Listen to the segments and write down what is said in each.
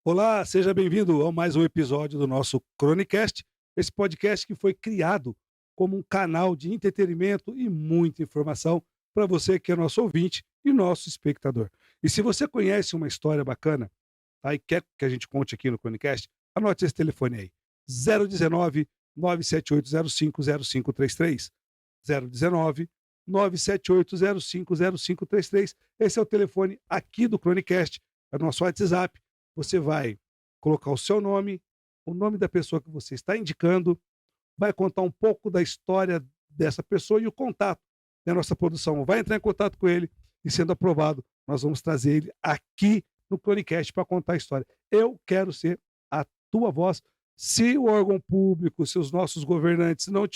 Olá, seja bem-vindo a mais um episódio do nosso Chronicast, esse podcast que foi criado como um canal de entretenimento e muita informação para você que é nosso ouvinte e nosso espectador. E se você conhece uma história bacana, tá, e quer que a gente conte aqui no Chronicast, anote esse telefone aí: 019 978050533. 019 978050533. Esse é o telefone aqui do Chronicast, é o nosso WhatsApp. Você vai colocar o seu nome, o nome da pessoa que você está indicando, vai contar um pouco da história dessa pessoa e o contato da nossa produção. Vai entrar em contato com ele e, sendo aprovado, nós vamos trazer ele aqui no Chronicast para contar a história. Eu quero ser a tua voz. Se o órgão público, se os nossos governantes não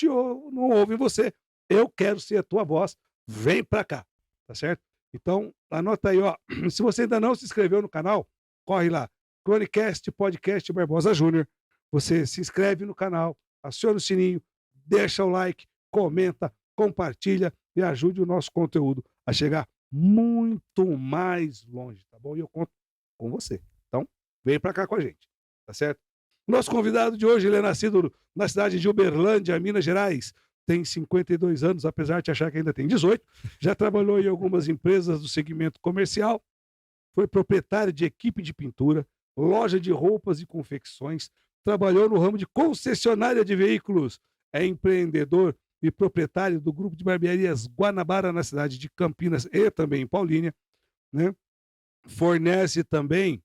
ouvem você, eu quero ser a tua voz. Vem para cá, tá certo? Então, anota aí, ó. Se você ainda não se inscreveu no canal, corre lá, Chronicast Podcast Barbosa Júnior. Você se inscreve no canal, aciona o sininho, deixa o like, comenta, compartilha e ajude o nosso conteúdo a chegar muito mais longe, tá bom? E eu conto com você. Então, vem para cá com a gente, tá certo? O nosso convidado de hoje, ele é nascido na cidade de Uberlândia, Minas Gerais. Tem 52 anos, apesar de achar que ainda tem 18. Já trabalhou em algumas empresas do segmento comercial. Foi proprietário de equipe de pintura, loja de roupas e confecções, trabalhou no ramo de concessionária de veículos, é empreendedor e proprietário do grupo de barbearias Guanabara na cidade de Campinas e também em Paulínia, né? Fornece também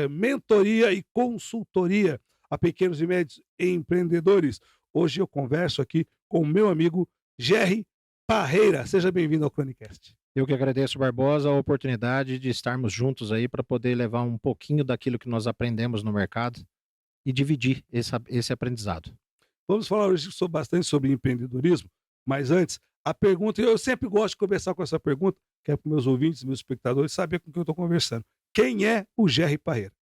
mentoria e consultoria a pequenos e médios empreendedores. Hoje eu converso aqui com o meu amigo Gerry Parreira. Seja bem-vindo ao Chronicast. Eu que agradeço, Barbosa, a oportunidade de estarmos juntos aí para poder levar um pouquinho daquilo que nós aprendemos no mercado e dividir esse aprendizado. Vamos falar hoje bastante sobre empreendedorismo, mas antes, a pergunta, eu sempre gosto de começar com essa pergunta, que é para meus ouvintes, meus espectadores, saber com quem eu estou conversando. Quem é o Gerry Parreira?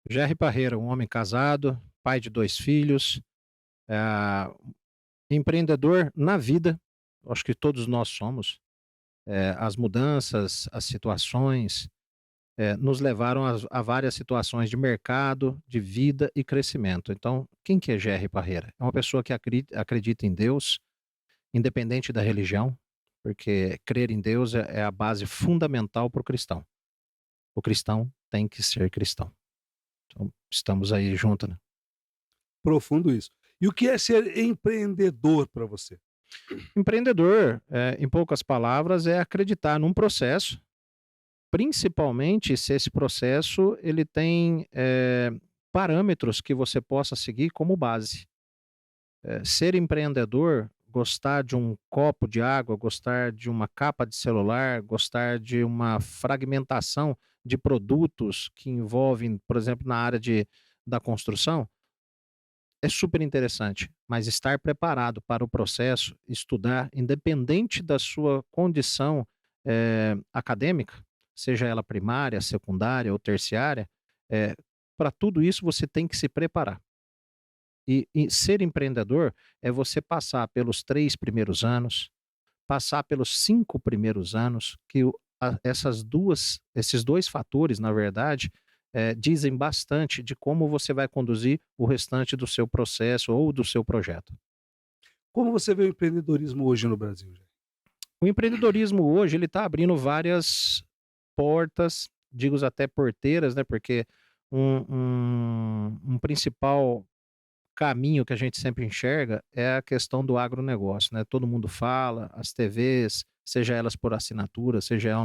Gerry Parreira, um homem casado, pai de 2 filhos, ah, empreendedor na vida, acho que todos nós somos. As mudanças, as situações, nos levaram a várias situações de mercado, de vida e crescimento. Então, quem que é Gerry Parreira? É uma pessoa que acredita em Deus, independente da religião, porque crer em Deus é a base fundamental para o cristão. O cristão tem que ser cristão. Então, estamos aí juntos, né? Profundo isso. E o que é ser empreendedor para você? Empreendedor, em poucas palavras, é acreditar num processo, principalmente se esse processo ele tem parâmetros que você possa seguir como base. Ser empreendedor, gostar de um copo de água, gostar de uma capa de celular, gostar de uma fragmentação de produtos que envolvem, por exemplo, na área da construção, é super interessante, mas estar preparado para o processo, estudar, independente da sua condição acadêmica, seja ela primária, secundária ou terciária, para tudo isso você tem que se preparar. E ser empreendedor é você passar pelos 3 primeiros anos, passar pelos 5 primeiros anos, que esses 2 fatores, na verdade, dizem bastante de como você vai conduzir o restante do seu processo ou do seu projeto. Como você vê o empreendedorismo hoje no Brasil, Gerry? O empreendedorismo hoje ele está abrindo várias portas, digo até porteiras, né, porque um principal caminho que a gente sempre enxerga é a questão do agronegócio, né? Todo mundo fala, as TVs, seja elas por assinatura, seja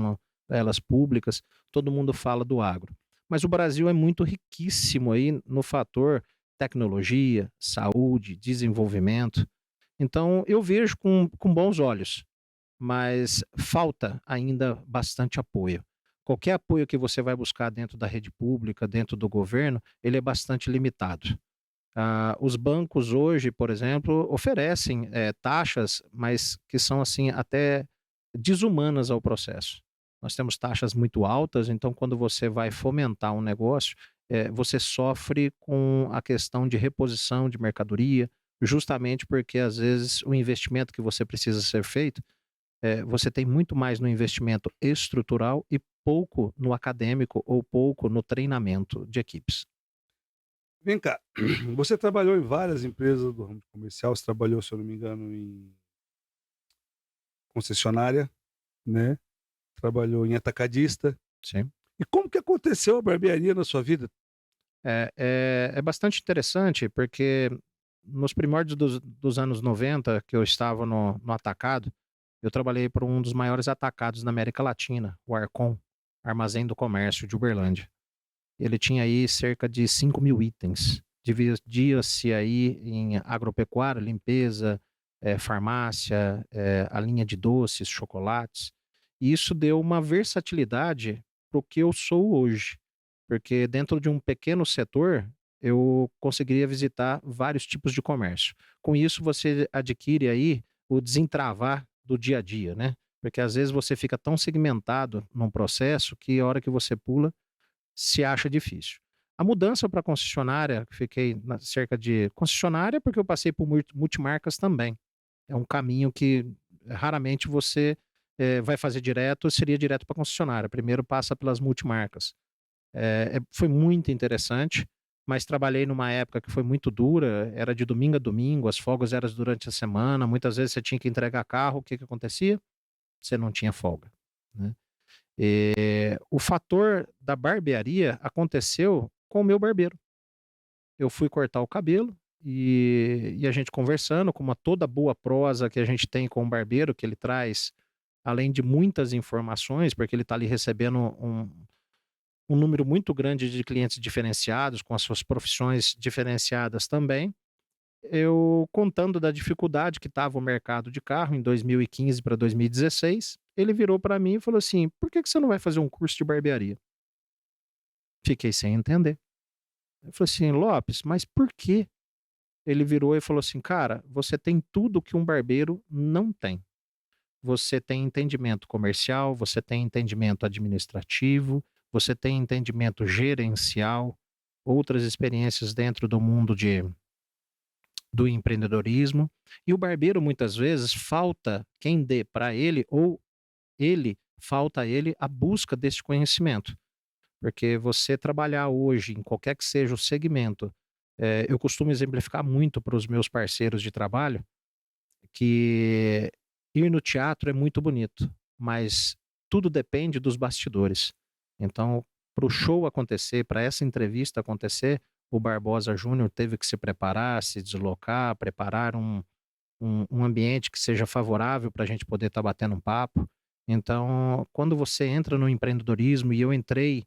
elas públicas, todo mundo fala do agro. Mas o Brasil é muito riquíssimo aí no fator tecnologia, saúde, desenvolvimento. Então eu vejo com bons olhos, mas falta ainda bastante apoio. Qualquer apoio que você vai buscar dentro da rede pública, dentro do governo, ele é bastante limitado. Os bancos hoje, por exemplo, oferecem taxas, mas que são assim até desumanas ao processo. Nós temos taxas muito altas, então quando você vai fomentar um negócio, você sofre com a questão de reposição de mercadoria, justamente porque às vezes o investimento que você precisa ser feito você tem muito mais no investimento estrutural e pouco no acadêmico ou pouco no treinamento de equipes. Vem cá, você trabalhou em várias empresas do ramo comercial, você trabalhou, se eu não me engano, em concessionária, né, trabalhou em atacadista. Sim. E como que aconteceu a barbearia na sua vida? É bastante interessante, porque nos primórdios dos anos 90, que eu estava no atacado, eu trabalhei para um dos maiores atacados da América Latina, o Arcon, Armazém do Comércio de Uberlândia. Ele tinha aí cerca de 5.000 itens. Dividia-se aí em agropecuária, limpeza, farmácia, a linha de doces, chocolates. E isso deu uma versatilidade para o que eu sou hoje. Porque dentro de um pequeno setor, eu conseguiria visitar vários tipos de comércio. Com isso, você adquire aí o desentravar do dia a dia, né? Porque às vezes você fica tão segmentado num processo que a hora que você pula, se acha difícil. A mudança para concessionária, fiquei cerca de concessionária porque eu passei por multimarcas também. É um caminho que raramente você vai fazer direto, seria direto para concessionária. Primeiro passa pelas multimarcas. Foi muito interessante, mas trabalhei numa época que foi muito dura, era de domingo a domingo, as folgas eram durante a semana, muitas vezes você tinha que entregar carro, o que que acontecia? Você não tinha folga, né? O fator da barbearia aconteceu com o meu barbeiro. Eu fui cortar o cabelo e a gente conversando, com uma toda boa prosa que a gente tem com o barbeiro, que ele traz, além de muitas informações, porque ele está ali recebendo um número muito grande de clientes diferenciados, com as suas profissões diferenciadas também. Eu contando da dificuldade que estava o mercado de carro em 2015 para 2016, ele virou para mim e falou assim: "Por que que você não vai fazer um curso de barbearia?" Fiquei sem entender. Eu falei assim: "Lopes, mas por quê?" Ele virou e falou assim: "Cara, você tem tudo que um barbeiro não tem. Você tem entendimento comercial, você tem entendimento administrativo, você tem entendimento gerencial, outras experiências dentro do mundo do empreendedorismo. E o barbeiro, muitas vezes, falta quem dê para ele ou falta a ele a busca desse conhecimento. Porque você trabalhar hoje, em qualquer que seja o segmento, eu costumo exemplificar muito para os meus parceiros de trabalho que ir no teatro é muito bonito, mas tudo depende dos bastidores. Então, para o show acontecer, para essa entrevista acontecer, o Barbosa Júnior teve que se preparar, se deslocar, preparar um ambiente que seja favorável para a gente poder estar batendo um papo. Então, quando você entra no empreendedorismo, e eu entrei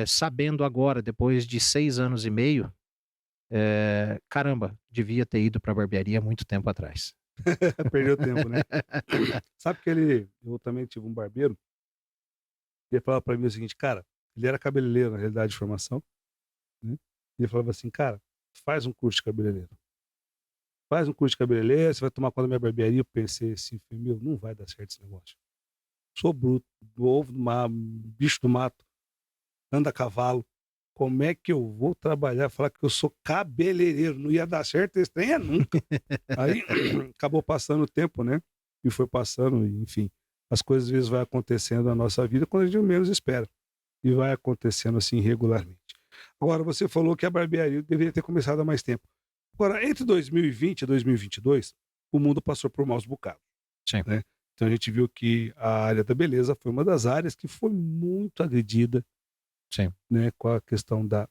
sabendo agora, depois de 6 anos e meio, caramba, devia ter ido para a barbearia muito tempo atrás. Perdeu tempo, né? Sabe que eu também tive um barbeiro, e ele falava para mim o seguinte, cara, ele era cabeleireiro na realidade de formação, né? E ele falava assim, cara, faz um curso de cabeleireiro. Faz um curso de cabeleireiro, você vai tomar conta da minha barbearia. Eu pensei assim, falei, meu, não vai dar certo esse negócio. Sou bruto, do ovo do mar, bicho do mato, anda a cavalo. Como é que eu vou trabalhar, falar que eu sou cabeleireiro? Não ia dar certo esse trem é nunca. Aí acabou passando o tempo, né? E foi passando, e, enfim. As coisas às vezes vai acontecendo na nossa vida quando a gente menos espera. E vai acontecendo assim regularmente. Agora, você falou que a barbearia deveria ter começado há mais tempo. Agora, entre 2020 e 2022, o mundo passou por maus bocados, Sim. né? Então a gente viu que a área da beleza foi uma das áreas que foi muito agredida, Sim. né, com a questão da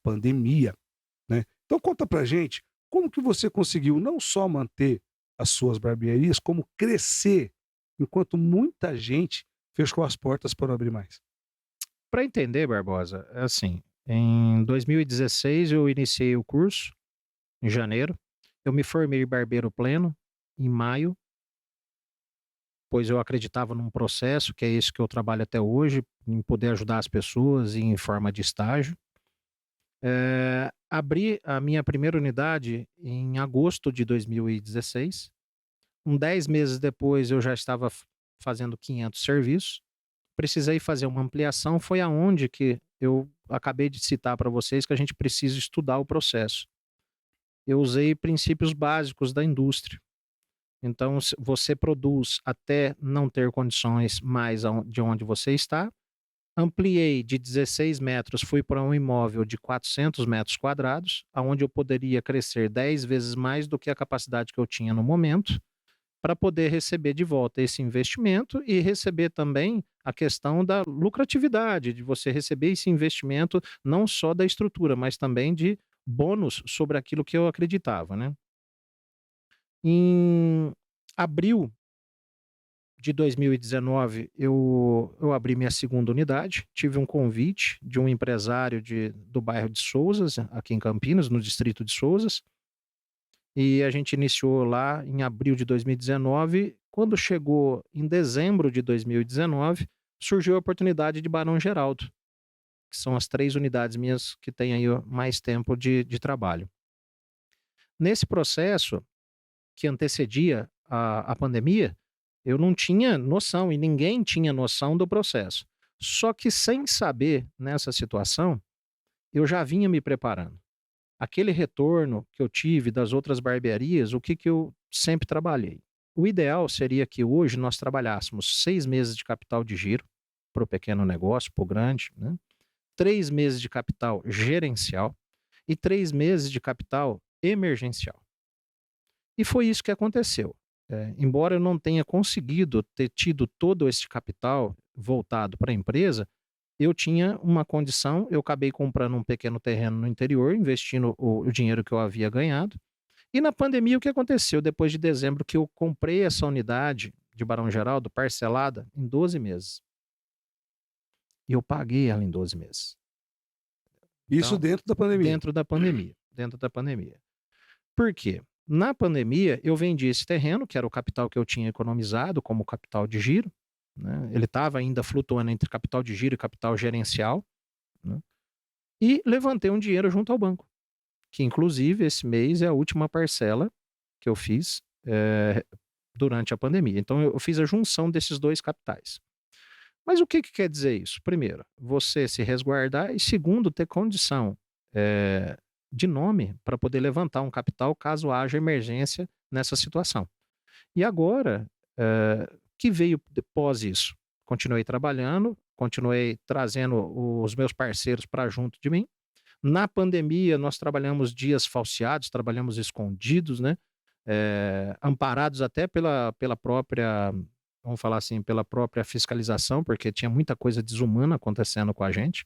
pandemia, né? Então conta pra gente, como que você conseguiu não só manter as suas barbearias, como crescer, enquanto muita gente fechou as portas para não abrir mais? Para entender, Barbosa, é assim, em 2016 eu iniciei o curso, em janeiro. Eu me formei barbeiro pleno em maio, pois eu acreditava num processo, que é esse que eu trabalho até hoje, em poder ajudar as pessoas em forma de estágio. Abri a minha primeira unidade em agosto de 2016. 10 meses depois eu já estava fazendo 500 serviços. Precisei fazer uma ampliação, foi aonde que eu acabei de citar para vocês que a gente precisa estudar o processo. Eu usei princípios básicos da indústria. Então, você produz até não ter condições mais de onde você está. Ampliei de 16 metros, fui para um imóvel de 400 metros quadrados, onde eu poderia crescer 10 vezes mais do que a capacidade que eu tinha no momento, para poder receber de volta esse investimento e receber também a questão da lucratividade, de você receber esse investimento não só da estrutura, mas também de bônus sobre aquilo que eu acreditava, né? Em abril de 2019, eu abri minha segunda unidade, tive um convite de um empresário do bairro de Sousas, aqui em Campinas, no distrito de Sousas, e a gente iniciou lá em abril de 2019. Quando chegou em dezembro de 2019, surgiu a oportunidade de Barão Geraldo, que são as 3 unidades minhas que têm aí mais tempo de trabalho. Nesse processo que antecedia a pandemia, eu não tinha noção e ninguém tinha noção do processo. Só que sem saber nessa situação, eu já vinha me preparando. Aquele retorno que eu tive das outras barbearias, o que eu sempre trabalhei? O ideal seria que hoje nós trabalhássemos 6 meses de capital de giro para o pequeno negócio, para o grande, né? 3 meses de capital gerencial e 3 meses de capital emergencial. E foi isso que aconteceu. Embora eu não tenha conseguido ter tido todo esse capital voltado para a empresa, eu tinha uma condição, eu acabei comprando um pequeno terreno no interior, investindo o dinheiro que eu havia ganhado. E na pandemia, o que aconteceu? Depois de dezembro, que eu comprei essa unidade de Barão Geraldo, parcelada, em 12 meses. E eu paguei ela em 12 meses. Isso Então, dentro da pandemia. Dentro da pandemia. Por quê? Na pandemia, eu vendi esse terreno, que era o capital que eu tinha economizado como capital de giro, né? Ele estava ainda flutuando entre capital de giro e capital gerencial, né? E levantei um dinheiro junto ao banco, que inclusive esse mês é a última parcela que eu fiz durante a pandemia. Então eu fiz a junção desses 2 capitais. Mas o que quer dizer isso? Primeiro, você se resguardar e segundo, ter condição de nome para poder levantar um capital caso haja emergência nessa situação. E agora, que veio após isso? Continuei trabalhando, continuei trazendo os meus parceiros para junto de mim. Na pandemia, nós trabalhamos dias falseados, trabalhamos escondidos, né? Amparados até pela própria, vamos falar assim, pela própria fiscalização, porque tinha muita coisa desumana acontecendo com a gente.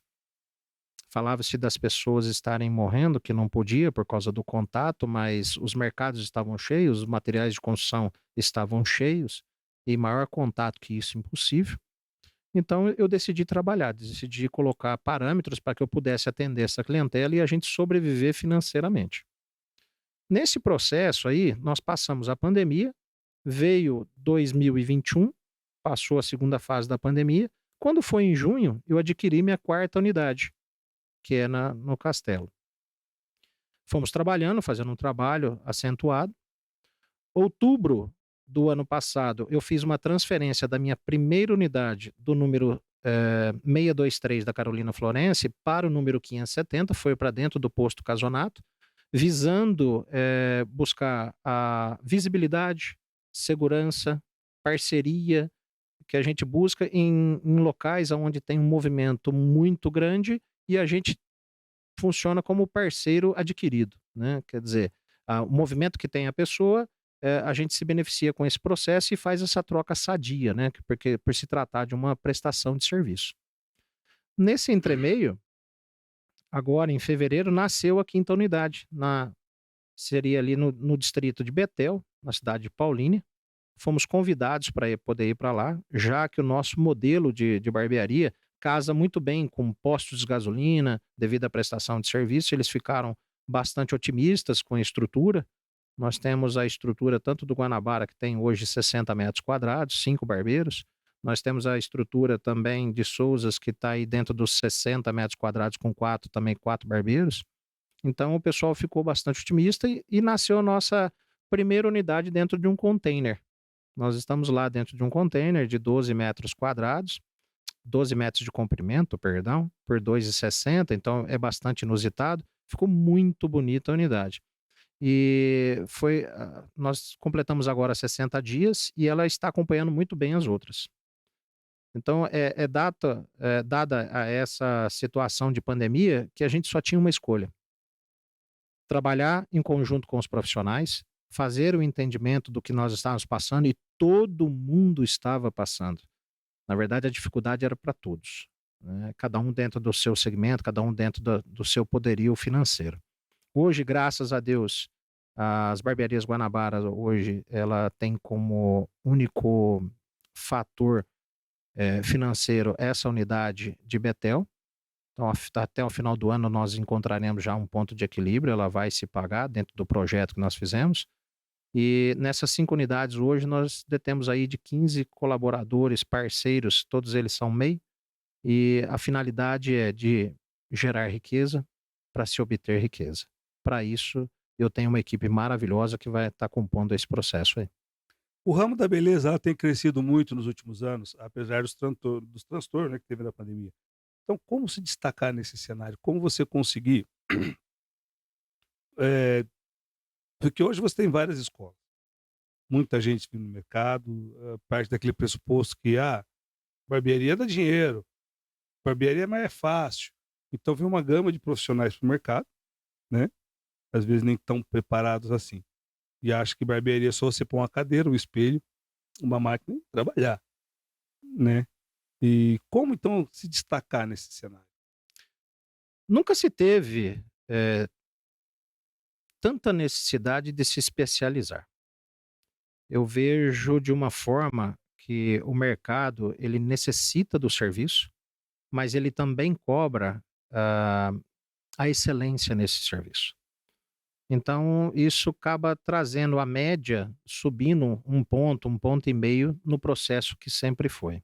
Falava-se das pessoas estarem morrendo, que não podia por causa do contato, mas os mercados estavam cheios, os materiais de construção estavam cheios, e maior contato que isso impossível. Então eu decidi trabalhar, decidi colocar parâmetros para que eu pudesse atender essa clientela e a gente sobreviver financeiramente. Nesse processo aí, nós passamos a pandemia, veio 2021, passou a segunda fase da pandemia. Quando foi em junho, eu adquiri minha 4ª unidade, que é no Castelo. Fomos trabalhando, fazendo um trabalho acentuado. Outubro do ano passado, eu fiz uma transferência da minha primeira unidade do número 623 da Carolina Florence para o número 570, foi para dentro do posto Casonato, visando buscar a visibilidade, segurança, parceria, que a gente busca em locais onde tem um movimento muito grande e a gente funciona como parceiro adquirido, né? Quer dizer, o movimento que tem a pessoa, a gente se beneficia com esse processo e faz essa troca sadia, né? Porque por se tratar de uma prestação de serviço. Nesse entremeio, agora em fevereiro, nasceu a 5ª unidade, seria ali no distrito de Betel, na cidade de Paulínia. Fomos convidados para poder ir para lá, já que o nosso modelo de barbearia casa muito bem com postos de gasolina, devido à prestação de serviço. Eles ficaram bastante otimistas com a estrutura. Nós temos a estrutura tanto do Guanabara, que tem hoje 60 metros quadrados, 5 barbeiros. Nós temos a estrutura também de Sousas, que está aí dentro dos 60 metros quadrados, com 4 barbeiros. Então o pessoal ficou bastante otimista e nasceu a nossa primeira unidade dentro de um container. Nós estamos lá dentro de um container de 12 metros quadrados, 12 metros de comprimento, perdão, por 2,60, então é bastante inusitado. Ficou muito bonita a unidade. E nós completamos agora 60 dias e ela está acompanhando muito bem as outras. Então, dada a essa situação de pandemia, que a gente só tinha uma escolha: trabalhar em conjunto com os profissionais, fazer o entendimento do que nós estávamos passando e todo mundo estava passando. Na verdade, a dificuldade era para todos, né? Cada um dentro do seu segmento, cada um dentro do seu poderio financeiro. Hoje, graças a Deus, as barbearias Guanabara, hoje, ela tem como único fator financeiro essa unidade de Betel. Então, até o final do ano, nós encontraremos já um ponto de equilíbrio, ela vai se pagar dentro do projeto que nós fizemos. E nessas 5 unidades, hoje, nós detemos aí de 15 colaboradores, parceiros, todos eles são MEI, e a finalidade é de gerar riqueza para se obter riqueza. Para isso, eu tenho uma equipe maravilhosa que vai estar compondo esse processo aí. O ramo da beleza, ela tem crescido muito nos últimos anos, apesar dos transtornos, né, que teve na pandemia. Então, como se destacar nesse cenário? Como você conseguir, eh, porque hoje você tem várias escolas, muita gente vindo no mercado, parte daquele pressuposto que, barbearia dá dinheiro, barbearia mais é fácil. Então vem uma gama de profissionais para o mercado, né, às vezes nem tão preparados assim, e acha que barbearia é só você pôr uma cadeira, um espelho, uma máquina e trabalhar, né. E como então se destacar nesse cenário? Nunca se teve tanta necessidade de se especializar. Eu vejo de uma forma que o mercado ele necessita do serviço, mas ele também cobra ah, a excelência nesse serviço. Então, isso acaba trazendo a média, subindo um ponto e meio no processo que sempre foi.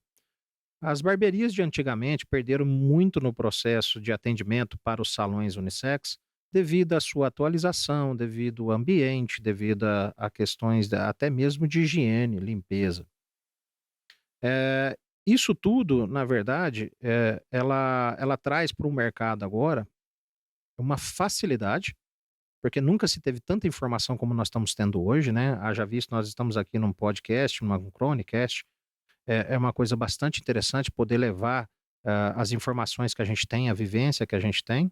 As barbearias de antigamente perderam muito no processo de atendimento para os salões unissex, devido à sua atualização, devido ao ambiente, devido a questões até mesmo de higiene, limpeza. Isso tudo, na verdade, ela traz para o mercado agora uma facilidade, porque nunca se teve tanta informação como nós estamos tendo hoje, né? Haja visto, nós estamos aqui num podcast, num Chronicast, é uma coisa bastante interessante poder levar as informações que a gente tem, a vivência que a gente tem,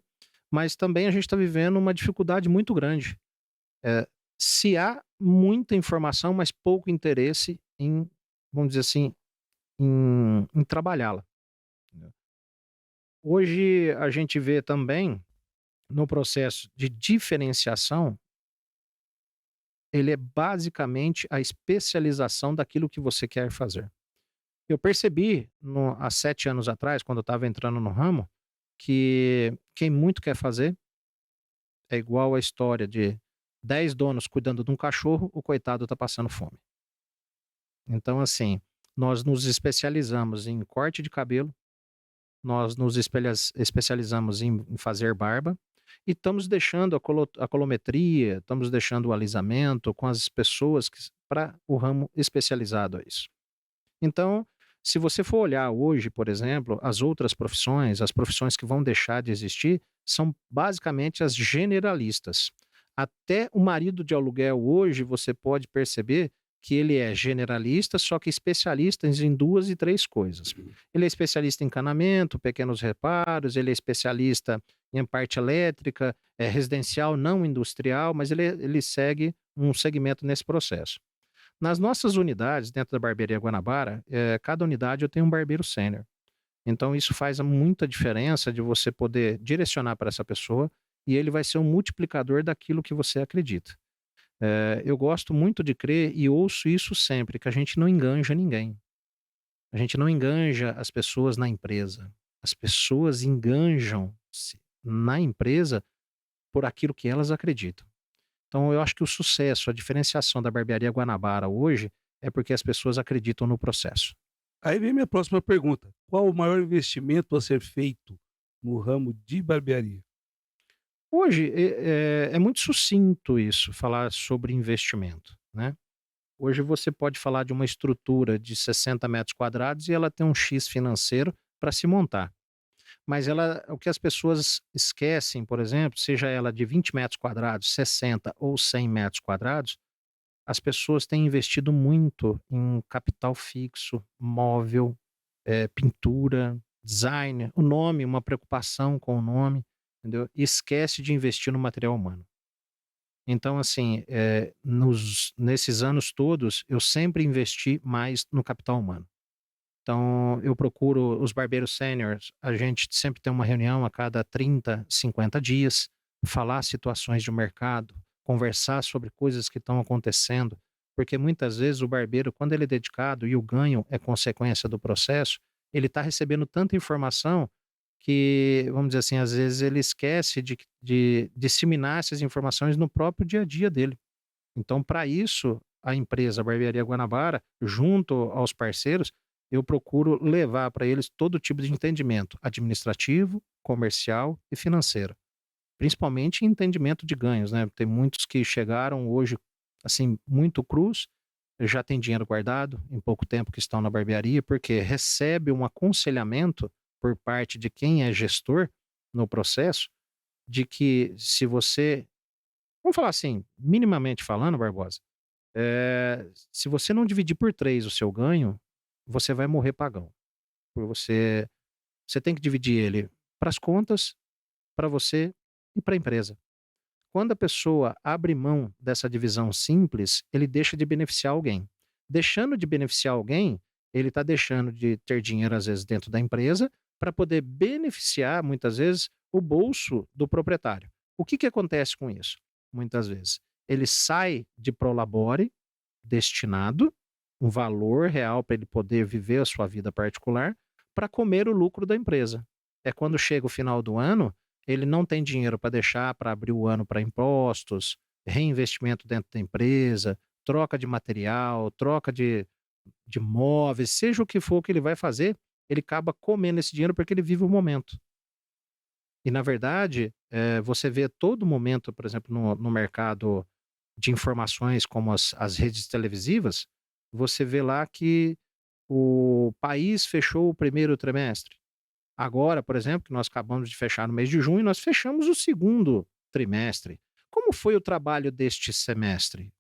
mas também a gente está vivendo uma dificuldade muito grande. Eh, Se há muita informação, mas pouco interesse em, vamos dizer assim, em trabalhá-la. Entendeu? Hoje a gente vê também no processo de diferenciação, ele é basicamente a especialização daquilo que você quer fazer. Eu percebi há 7 anos atrás, quando eu estava entrando no ramo, que quem muito quer fazer é igual a história de 10 donos cuidando de um cachorro, o coitado está passando fome. Então, assim, nós nos especializamos em corte de cabelo, nós nos especializamos em fazer barba e estamos deixando a colometria, estamos deixando o alisamento com as pessoas para o ramo especializado a isso. Então, se você for olhar hoje, por exemplo, as outras profissões, as profissões que vão deixar de existir, são basicamente as generalistas. Até o marido de aluguel hoje, você pode perceber que ele é generalista, só que especialista em 2 e 3 coisas. Ele é especialista em encanamento, pequenos reparos, ele é especialista em parte elétrica, residencial, não industrial, mas ele segue um segmento nesse processo. Nas nossas unidades, dentro da barbearia Guanabara, cada unidade eu tenho um barbeiro sênior. Então isso faz muita diferença de você poder direcionar para essa pessoa e ele vai ser um multiplicador daquilo que você acredita. Eu gosto muito de crer e ouço isso sempre, que a gente não enganja ninguém. A gente não enganja as pessoas na empresa. As pessoas enganjam-se na empresa por aquilo que elas acreditam. Então eu acho que o sucesso, a diferenciação da barbearia Guanabara hoje é porque as pessoas acreditam no processo. Aí vem minha próxima pergunta: qual o maior investimento a ser feito no ramo de barbearia? Hoje é muito sucinto isso, falar sobre investimento, né? Hoje você pode falar de uma estrutura de 60 metros quadrados e ela tem um X financeiro para se montar. Mas o que as pessoas esquecem, por exemplo, seja ela de 20 metros quadrados, 60 ou 100 metros quadrados, as pessoas têm investido muito em capital fixo, móvel, pintura, design, o nome, uma preocupação com o nome, entendeu? E esquece de investir no material humano. Então, assim, nesses anos todos, eu sempre investi mais no capital humano. Então, eu procuro os barbeiros sêniores, a gente sempre tem uma reunião a cada 30, 50 dias, falar situações de mercado, conversar sobre coisas que estão acontecendo, porque muitas vezes o barbeiro, quando ele é dedicado e o ganho é consequência do processo, ele está recebendo tanta informação que, vamos dizer assim, às vezes ele esquece de disseminar essas informações no próprio dia a dia dele. Então, para isso, a empresa Barbearia Guanabara, junto aos parceiros, eu procuro levar para eles todo tipo de entendimento administrativo, comercial e financeiro. Principalmente entendimento de ganhos, né? Tem muitos que chegaram hoje, assim, muito crus, já tem dinheiro guardado em pouco tempo que estão na barbearia, porque recebe um aconselhamento por parte de quem é gestor no processo, de que se você, vamos falar assim, minimamente falando, Barbosa, se você não dividir por 3 o seu ganho, você vai morrer pagão. Por você tem que dividir ele para as contas, para você e para a empresa. Quando a pessoa abre mão dessa divisão simples, ele deixa de beneficiar alguém. Deixando de beneficiar alguém, ele está deixando de ter dinheiro, às vezes, dentro da empresa, para poder beneficiar, muitas vezes, o bolso do proprietário. O que acontece com isso? Muitas vezes, ele sai de prolabore, destinado, um valor real para ele poder viver a sua vida particular, para comer o lucro da empresa. É quando chega o final do ano, ele não tem dinheiro para deixar para abrir o ano para impostos, reinvestimento dentro da empresa, troca de material, troca de móveis, seja o que for que ele vai fazer, ele acaba comendo esse dinheiro porque ele vive o momento. E, na verdade, você vê todo momento, por exemplo, no mercado de informações como as redes televisivas, você vê lá que o país fechou o primeiro trimestre. Agora, por exemplo, que nós acabamos de fechar no mês de junho, nós fechamos o segundo trimestre. Como foi o trabalho deste semestre?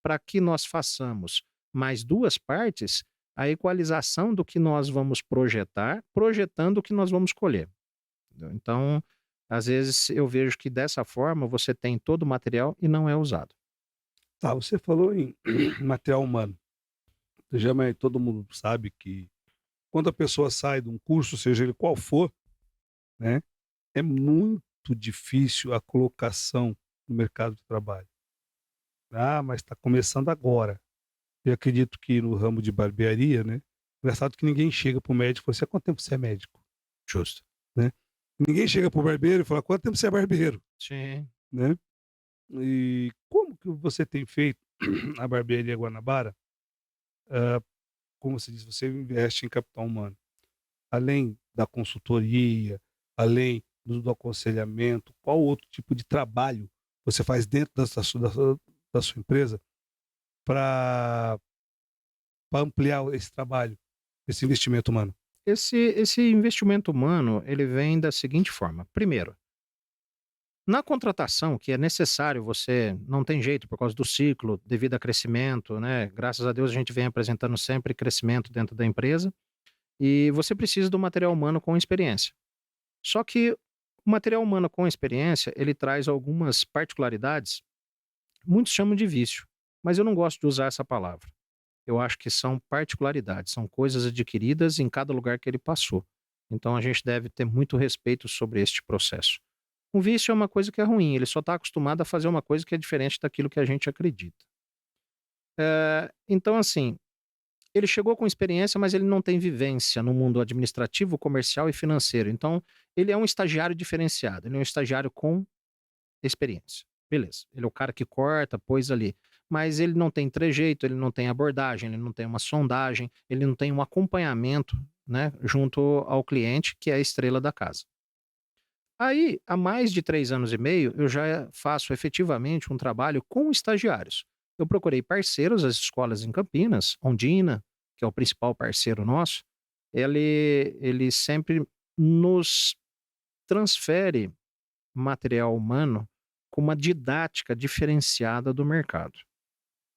Para que nós façamos mais duas partes, a equalização do que nós vamos projetar, projetando o que nós vamos colher. Entendeu? Então, às vezes eu vejo que dessa forma você tem todo o material e não é usado. Tá, você falou em material humano. Já mas todo mundo sabe que quando a pessoa sai de um curso, seja ele qual for, né, é muito difícil a colocação no mercado de trabalho. Ah, mas está começando agora. Eu acredito que no ramo de barbearia, né, engraçado que ninguém chega para o médico e fala assim: "Há quanto tempo você é médico?", Justo. né. Ninguém chega para o barbeiro e fala: "Há quanto tempo você é barbeiro?", Sim. né. E como que você tem feito a barbearia Guanabara, como você disse, você investe em capital humano. Além da consultoria, além do aconselhamento, qual outro tipo de trabalho você faz dentro da sua empresa para ampliar esse trabalho, esse investimento humano? Esse investimento humano, ele vem da seguinte forma: primeiro, na contratação, que é necessário, você não tem jeito por causa do ciclo, devido a crescimento, né? Graças a Deus a gente vem apresentando sempre crescimento dentro da empresa e você precisa do material humano com experiência. Só que o material humano com experiência, ele traz algumas particularidades, muitos chamam de vício, mas eu não gosto de usar essa palavra. Eu acho que são particularidades, são coisas adquiridas em cada lugar que ele passou. Então a gente deve ter muito respeito sobre este processo. Um vício é uma coisa que é ruim, ele só está acostumado a fazer uma coisa que é diferente daquilo que a gente acredita. Então, assim, ele chegou com experiência, mas ele não tem vivência no mundo administrativo, comercial e financeiro. Então, ele é um estagiário diferenciado, ele é um estagiário com experiência. Beleza, ele é o cara que corta, pôs ali. Mas ele não tem trejeito, ele não tem abordagem, ele não tem uma sondagem, ele não tem um acompanhamento, né, junto ao cliente, que é a estrela da casa. Aí, há mais de 3 anos e meio, eu já faço efetivamente um trabalho com estagiários. Eu procurei parceiros, as escolas em Campinas, Ondina, que é o principal parceiro nosso, ele sempre nos transfere material humano com uma didática diferenciada do mercado.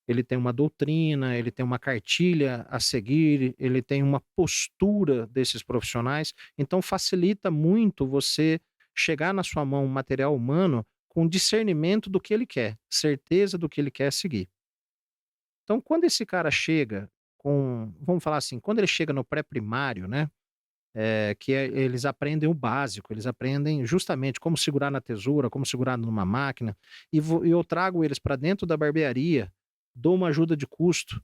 Ele tem uma doutrina, ele tem uma cartilha a seguir, ele tem uma postura desses profissionais, então facilita muito você chegar na sua mão um material humano com discernimento do que ele quer, certeza do que ele quer seguir. Então, quando esse cara chega com, vamos falar assim, quando ele chega no pré-primário, né, eles aprendem o básico, eles aprendem justamente como segurar na tesoura, como segurar numa máquina, e eu trago eles para dentro da barbearia, dou uma ajuda de custo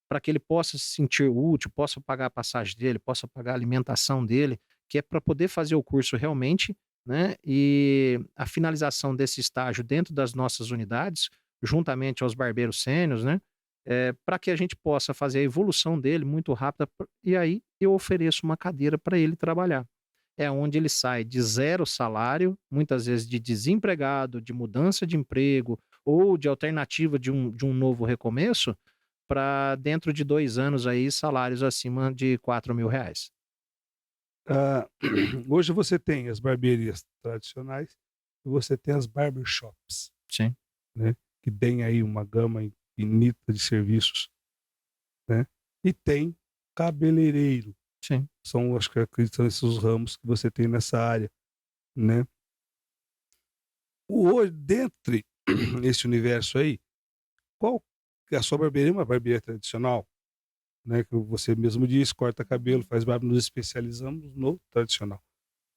para que ele possa se sentir útil, possa pagar a passagem dele, possa pagar a alimentação dele, que é para poder fazer o curso realmente, né? E a finalização desse estágio dentro das nossas unidades, juntamente aos barbeiros sêniores, né? Para que a gente possa fazer a evolução dele muito rápida, e aí eu ofereço uma cadeira para ele trabalhar. É onde ele sai de zero salário, muitas vezes de desempregado, de mudança de emprego ou de alternativa de um novo recomeço, para dentro de 2 anos aí salários acima de R$ 4.000. Ah, hoje você tem as barbearias tradicionais e você tem as barbershops, Sim, né, que tem aí uma gama infinita de serviços, né, e tem cabeleireiro. sim. São, acho que acredito, são esses os ramos que você tem nessa área, né. Hoje, dentre esse universo aí, qual que é a sua barbearia? É uma barbearia tradicional, né, que você mesmo disse, corta cabelo, faz barba, nos especializamos no tradicional.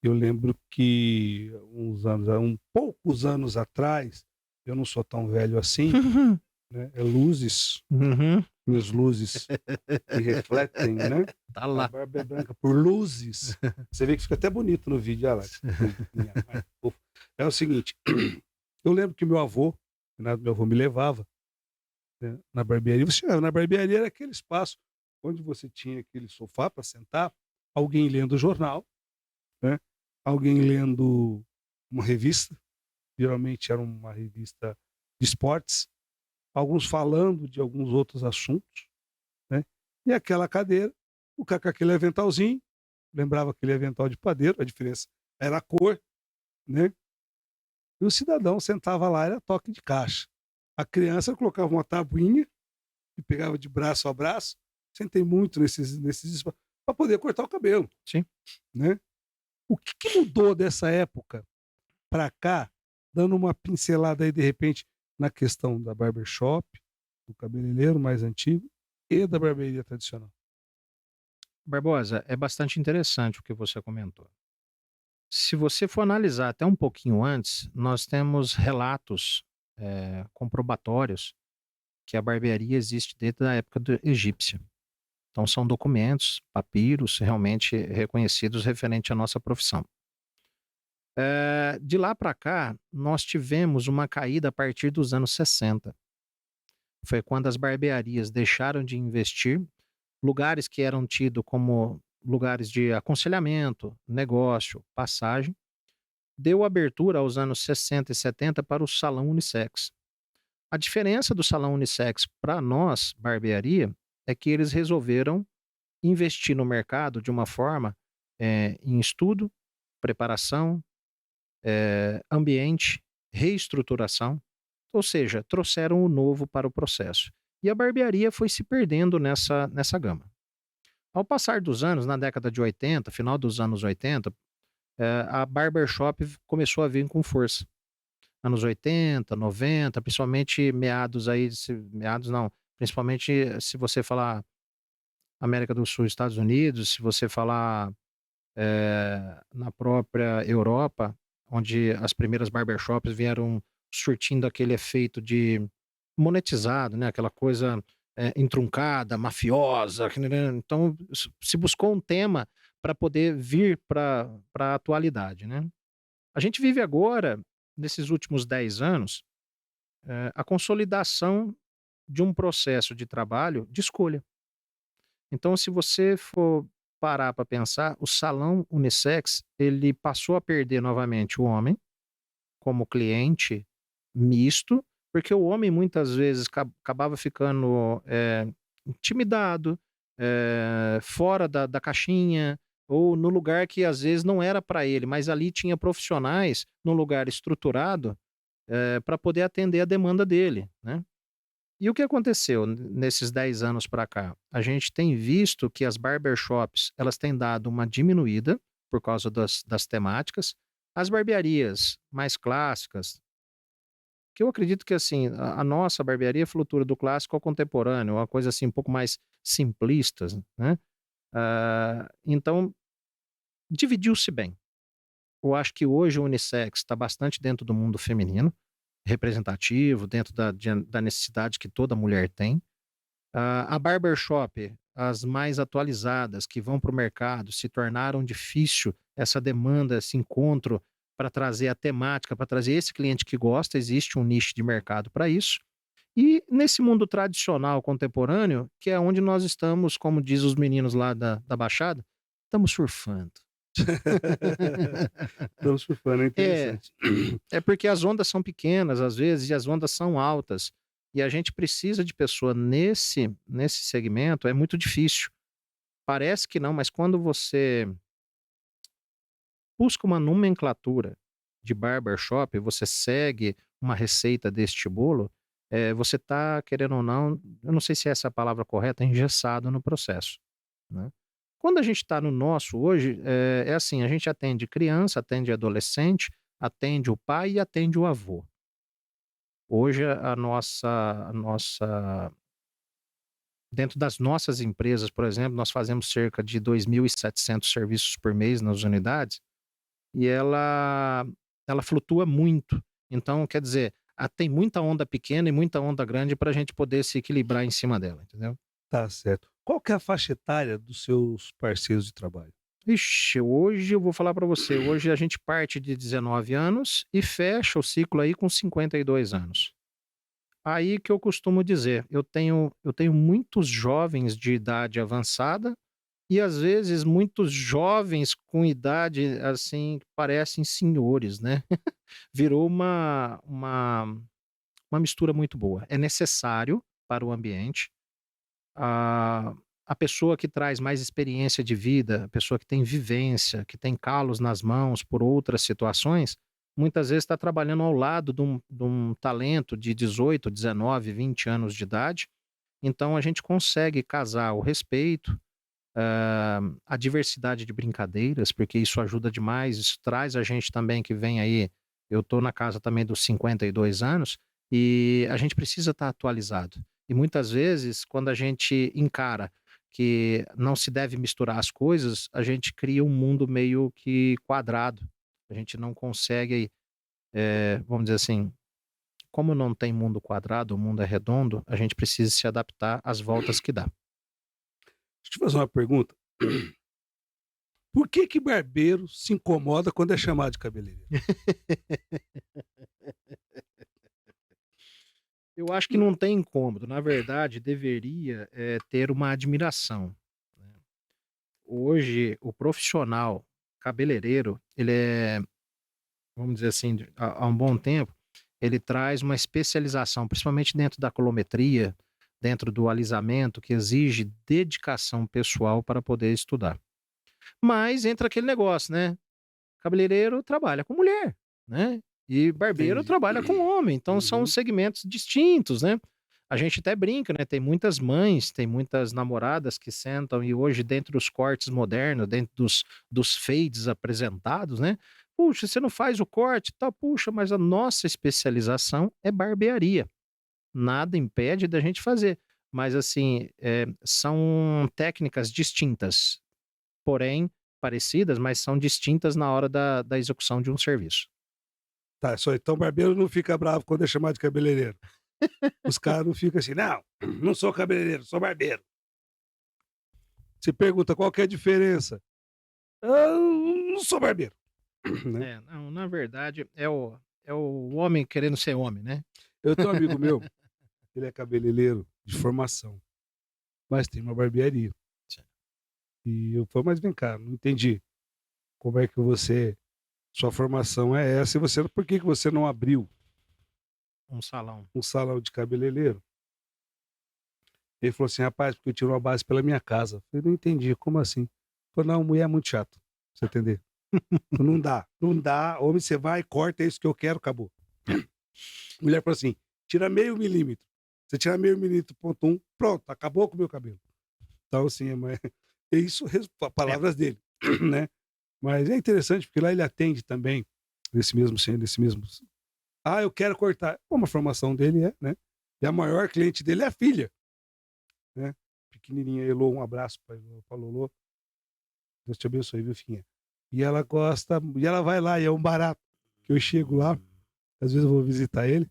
Eu lembro que poucos anos atrás, eu não sou tão velho assim, né, luzes, Uhum. minhas luzes que refletem, né, Tá a lá. barba é branca por luzes. Você vê que fica até bonito no vídeo, olha lá. É o seguinte, eu lembro que meu avô, meu avô me levava, né, na barbearia. Você chegava na barbearia, era aquele espaço onde você tinha aquele sofá para sentar, alguém lendo o jornal, né, alguém lendo uma revista, geralmente era uma revista de esportes, alguns falando de alguns outros assuntos, né, e aquela cadeira, o cara com aquele aventalzinho, lembrava aquele avental de padeiro, a diferença era a cor, né, e o cidadão sentava lá, era toque de caixa. A criança colocava uma tabuinha e pegava de braço a braço, sentei muito nesses para poder cortar o cabelo, Sim. né. O que que mudou dessa época para cá, dando uma pincelada aí, de repente, na questão da barbershop, do cabeleireiro mais antigo e da barbearia tradicional? Barbosa, é bastante interessante o que você comentou. Se você for analisar até um pouquinho antes, nós temos relatos, comprobatórios que a barbearia existe desde a época egípcia. Então são documentos, papiros realmente reconhecidos referente à nossa profissão. De lá para cá, nós tivemos uma caída a partir dos anos 60. Foi quando as barbearias deixaram de investir, lugares que eram tidos como lugares de aconselhamento, negócio, passagem, deu abertura aos anos 60 e 70 para o salão unissex. A diferença do salão unissex para nós, barbearia, é que eles resolveram investir no mercado de uma forma, em estudo, preparação, ambiente, reestruturação, ou seja, trouxeram o novo para o processo. E a barbearia foi se perdendo nessa gama. Ao passar dos anos, na década de 80, final dos anos 80, a barbershop começou a vir com força. Anos 80, 90, principalmente meados aí, meados não, principalmente se você falar América do Sul, Estados Unidos, se você falar na própria Europa, onde as primeiras barbershops vieram surtindo aquele efeito de monetizado, né? Aquela coisa entruncada, mafiosa. Então, se buscou um tema para poder vir para a atualidade, né? A gente vive agora, nesses últimos 10 anos, a consolidação de um processo de trabalho de escolha. Então, se você for parar para pensar, o salão unissex, ele passou a perder novamente o homem como cliente misto, porque o homem muitas vezes acabava ficando intimidado, fora da caixinha, ou no lugar que às vezes não era para ele, mas ali tinha profissionais num lugar estruturado, para poder atender a demanda dele, né. E o que aconteceu nesses 10 anos para cá? A gente tem visto que as barbershops, elas têm dado uma diminuída por causa das temáticas. As barbearias mais clássicas, que eu acredito que assim, a nossa barbearia flutua do clássico ao contemporâneo, uma coisa assim um pouco mais simplista, né. Então dividiu-se bem. Eu acho que hoje o unissex está bastante dentro do mundo feminino, representativo, dentro da necessidade que toda mulher tem. A barbershop, as mais atualizadas que vão para o mercado, se tornaram difícil essa demanda, esse encontro para trazer a temática, para trazer esse cliente que gosta, existe um nicho de mercado para isso. E nesse mundo tradicional contemporâneo, que é onde nós estamos, como diz os meninos lá da Baixada, estamos surfando. Estamos surfando, é É, interessante. é porque as ondas são pequenas às vezes e as ondas são altas. E a gente precisa de pessoa nesse segmento, é muito difícil. Parece que não, mas quando você busca uma nomenclatura de barbershop, você segue uma receita deste bolo, você está querendo ou não, eu não sei se é essa a palavra correta, engessado no processo, né. Quando a gente está no nosso hoje, é assim, a gente atende criança, atende adolescente, atende o pai e atende o avô. Hoje a nossa dentro das nossas empresas, por exemplo, nós fazemos cerca de 2.700 serviços por mês nas unidades, e ela flutua muito. Então, quer dizer, tem muita onda pequena e muita onda grande para a gente poder se equilibrar em cima dela, entendeu? Tá certo. Qual que é a faixa etária dos seus parceiros de trabalho? Ixi, hoje eu vou falar para você, hoje a gente parte de 19 anos e fecha o ciclo aí com 52 anos. Aí que eu costumo dizer, eu tenho muitos jovens de idade avançada e às vezes muitos jovens com idade, assim, que parecem senhores, né. Virou uma mistura muito boa. É necessário para o ambiente. A a pessoa que traz mais experiência de vida, a pessoa que tem vivência, que tem calos nas mãos por outras situações, muitas vezes está trabalhando ao lado de um talento de 18, 19, 20 anos de idade. Então a gente consegue casar o respeito, a diversidade de brincadeiras, porque isso ajuda demais, isso traz a gente também que vem aí, eu estou na casa também dos 52 anos, e a gente precisa estar atualizado. E muitas vezes, quando a gente encara que não se deve misturar as coisas, a gente cria um mundo meio que quadrado. A gente não consegue, vamos dizer assim, como não tem mundo quadrado, o mundo é redondo, a gente precisa se adaptar às voltas que dá. Deixa eu te fazer uma pergunta. Por que que barbeiro se incomoda quando é chamado de cabeleireiro? Eu acho que não tem incômodo, na verdade deveria, ter uma admiração, né. Hoje o profissional cabeleireiro, ele é, vamos dizer assim, há um bom tempo, ele traz uma especialização, principalmente dentro da colometria, dentro do alisamento, que exige dedicação pessoal para poder estudar. Mas entra aquele negócio, né, cabeleireiro trabalha com mulher, né, e barbeiro Entendi. trabalha com homem, então são Uhum. segmentos distintos, né. A gente até brinca, né, tem muitas mães, tem muitas namoradas que sentam e hoje dentro dos cortes modernos, dentro dos fades apresentados, né, "Puxa, você não faz o corte e tal", "Puxa, mas a nossa especialização é barbearia, nada impede da gente fazer", mas assim, são técnicas distintas, porém parecidas, mas são distintas na hora da execução de um serviço. Tá, só então barbeiro não fica bravo quando é chamado de cabeleireiro. Os caras não ficam assim: "Não, não sou cabeleireiro, sou barbeiro". Você pergunta: "Qual que é a diferença?". "Ah, não sou barbeiro", né. É, não, na verdade é o homem querendo ser homem, né. Eu tenho um amigo meu, ele é cabeleireiro de formação, mas tem uma barbearia. Sim. E eu falei: "Mas vem cá, não entendi, como é que você sua formação é essa e você por que que você não abriu Um salão. um salão de cabeleireiro?". Ele falou assim: "Rapaz, porque eu tiro uma base pela minha casa". Eu falei: "Não entendi, como assim?". Falei, não, mulher é muito chato. Pra você entender. Não dá, não dá. Homem, você vai, corta, é isso que eu quero, acabou. Mulher falou assim: tira meio milímetro. Você tirar meio milímetro, ponto um, pronto, acabou com o meu cabelo. Então, assim, é isso, É, palavras dele, né? Mas é interessante, porque lá ele atende também desse mesmo centro, desse mesmo. Ah, eu quero cortar. Como a formação dele é, né? E a maior cliente dele é a filha, né? Pequenininha, Elô, um abraço pra Lolo. Deus te abençoe, viu, filhinha? E ela gosta, e ela vai lá, e é um barato. Que eu chego lá, às vezes eu vou visitar ele,